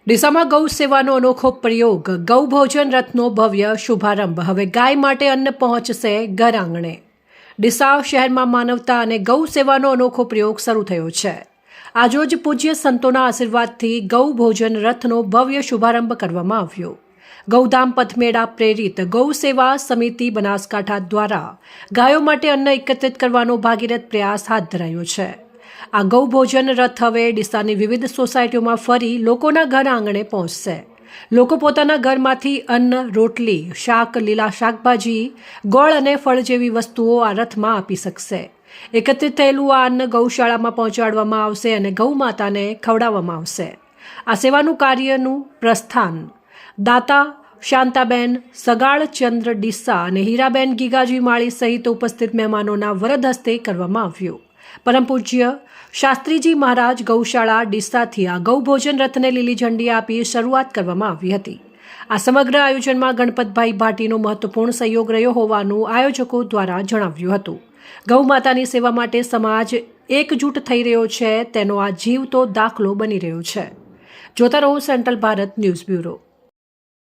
ડીસામાં ગૌ સેવાનો અનોખો પ્રયોગ ગૌ ભોજન રથનો ભવ્ય શુભારંભ। હવે ગાય માટે અન્ન પહોંચશે ઘર આંગણે। ડીસા શહેરમાં માનવતા અને ગૌ સેવાનો અનોખો પ્રયોગ શરૂ થયો છે। આજરોજ પૂજ્ય સંતોના આશીર્વાદથી ગૌ ભોજન રથનો ભવ્ય શુભારંભ કરવામાં આવ્યો। ગૌધામ પથમેળા પ્રેરિત ગૌ સેવા સમિતિ બનાસકાંઠા દ્વારા ગાયો માટે અન્ન એકત્રિત કરવાનો ભાગીરથ પ્રયાસ હાથ ધરાયો છે। આ ગૌ ભોજન રથ હવે ડીસાની વિવિધ સોસાયટીઓમાં ફરી લોકોના ઘર આંગણે પહોંચશે। લોકો પોતાના ઘરમાંથી અન્ન, રોટલી, શાક, લીલા શાકભાજી, ગોળ અને ફળ જેવી વસ્તુઓ આ રથમાં આપી શકશે। એકત્રિત થયેલું આ અન્ન ગૌશાળામાં પહોંચાડવામાં આવશે અને ગૌ માતાને ખવડાવવામાં આવશે। આ સેવાનું કાર્યનું પ્રસ્થાન દાતા શાંતાબેન સગાળચંદ્ર ડીસા અને હીરાબેન ગીગાજી માળી સહિત ઉપસ્થિત મહેમાનોના વરદ હસ્તે કરવામાં આવ્યું। પરમ પૂજ્ય શાસ્ત્રીજી મહારાજ ગૌશાળા ડીસાથી આ ગૌ ભોજન રથને લીલી ઝંડી આપી શરૂઆત કરવામાં આવી હતી। આ સમગ્ર આયોજનમાં ગણપતભાઈ ભાટીનો મહત્વપૂર્ણ સહયોગ રહ્યો હોવાનું આયોજકો દ્વારા જણાવ્યું હતું। ગૌ માતાની સેવા માટે સમાજ એકજૂટ થઈ રહ્યો છે તેનો આ જીવતો દાખલો બની રહ્યો છે। જોતા રહો સેન્ટ્રલ ભારત ન્યૂઝ બ્યુરો।